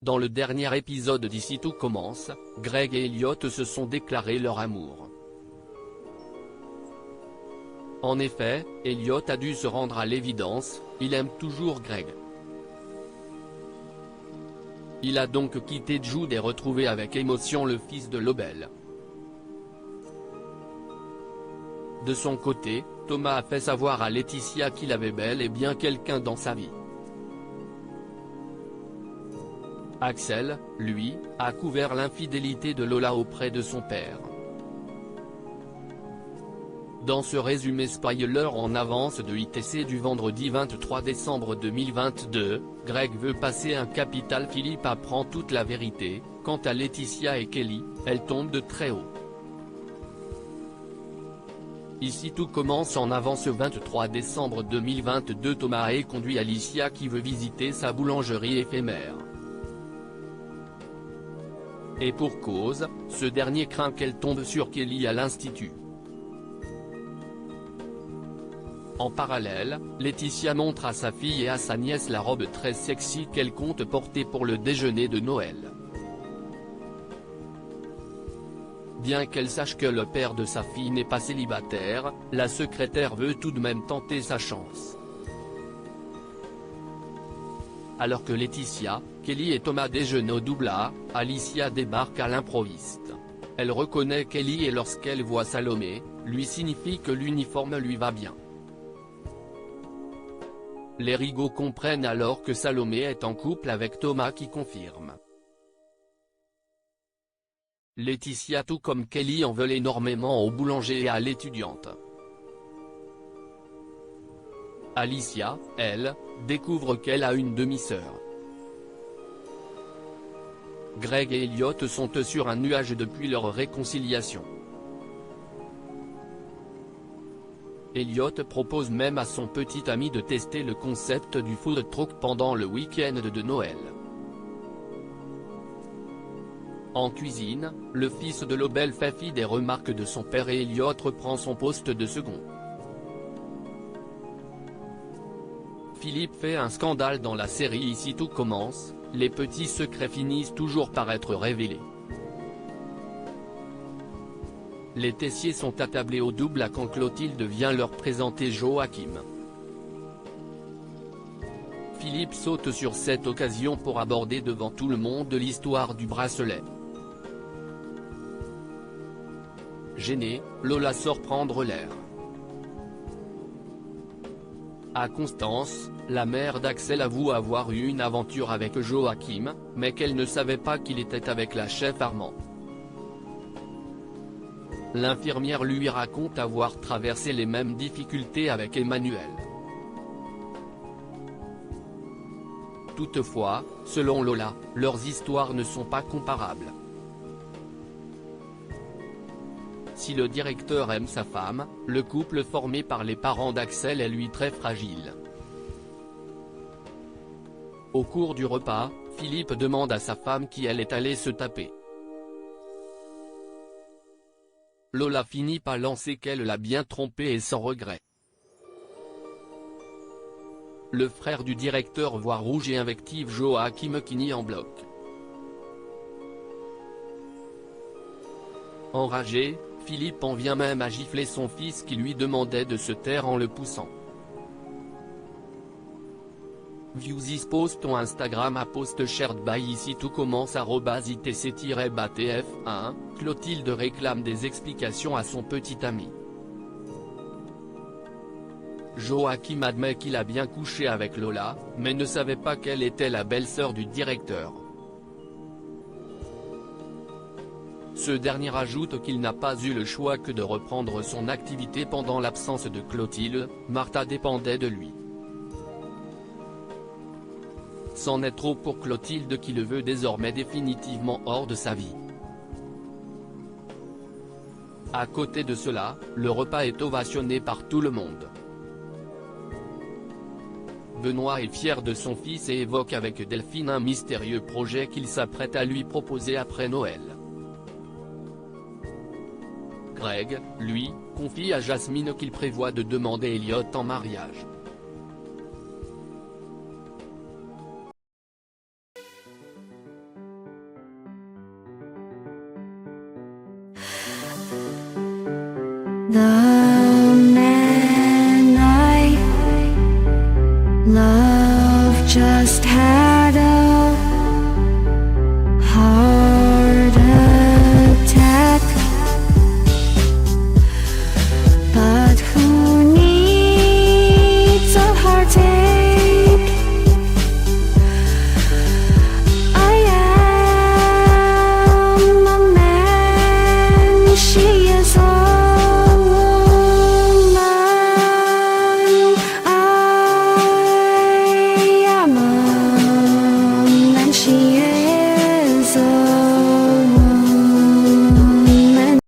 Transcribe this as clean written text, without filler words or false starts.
Dans le dernier épisode d'Ici tout commence, Greg et Elliot se sont déclarés leur amour. En effet, Elliot a dû se rendre à l'évidence, il aime toujours Greg. Il a donc quitté Jude et retrouvé avec émotion le fils de Lobel. De son côté, Thomas a fait savoir à Laetitia qu'il avait bel et bien quelqu'un dans sa vie. Axel, lui, a couvert l'infidélité de Lola auprès de son père. Dans ce résumé spoiler en avance de ITC du vendredi 23 décembre 2022, Greg veut passer un capital. Philippe apprend toute la vérité. Quant à Laetitia et Kelly, elles tombent de très haut. Ici tout commence en avance. 23 décembre 2022. Thomas est conduit Alicia qui veut visiter sa boulangerie éphémère. Et pour cause, ce dernier craint qu'elle tombe sur Kelly à l'institut. En parallèle, Laetitia montre à sa fille et à sa nièce la robe très sexy qu'elle compte porter pour le déjeuner de Noël. Bien qu'elle sache que le père de sa fille n'est pas célibataire, la secrétaire veut tout de même tenter sa chance. Alors que Laetitia, Kelly et Thomas déjeunent au double A, Alicia débarque à l'improviste. Elle reconnaît Kelly et lorsqu'elle voit Salomé, lui signifie que l'uniforme lui va bien. Les rigots comprennent alors que Salomé est en couple avec Thomas qui confirme. Laetitia tout comme Kelly en veulent énormément au boulanger et à l'étudiante. Alicia, elle, découvre qu'elle a une demi-sœur. Greg et Elliot sont sur un nuage depuis leur réconciliation. Elliot propose même à son petit ami de tester le concept du food truck pendant le week-end de Noël. En cuisine, le fils de Lobel fait fi des remarques de son père et Elliot reprend son poste de second. Philippe fait un scandale dans la série Ici tout commence, les petits secrets finissent toujours par être révélés. Les Tessier sont attablés au double A quand Clotilde vient leur présenter Joachim. Philippe saute sur cette occasion pour aborder devant tout le monde l'histoire du bracelet. Gênée, Lola sort prendre l'air. À Constance, la mère d'Axel avoue avoir eu une aventure avec Joachim, mais qu'elle ne savait pas qu'il était avec la chef Armand. L'infirmière lui raconte avoir traversé les mêmes difficultés avec Emmanuel. Toutefois, selon Lola, leurs histoires ne sont pas comparables. Si le directeur aime sa femme, le couple formé par les parents d'Axel est lui très fragile. Au cours du repas, Philippe demande à sa femme qui elle est allée se taper. Lola finit par lancer qu'elle l'a bien trompé et sans regret. Le frère du directeur voit rouge et invective Joachim qui nie en bloc. Enragé, Philippe en vient même à gifler son fils qui lui demandait de se taire en le poussant. Views is post on Instagram à post shared by Ici tout commence @itc-batf1, Clotilde réclame des explications à son petit ami. Joachim admet qu'il a bien couché avec Lola, mais ne savait pas qu'elle était la belle-sœur du directeur. Ce dernier ajoute qu'il n'a pas eu le choix que de reprendre son activité pendant l'absence de Clotilde, Martha dépendait de lui. C'en est trop pour Clotilde qui le veut désormais définitivement hors de sa vie. À côté de cela, le repas est ovationné par tout le monde. Benoît est fier de son fils et évoque avec Delphine un mystérieux projet qu'il s'apprête à lui proposer après Noël. Greg, lui, confie à Jasmine qu'il prévoit de demander Elliot en mariage. 날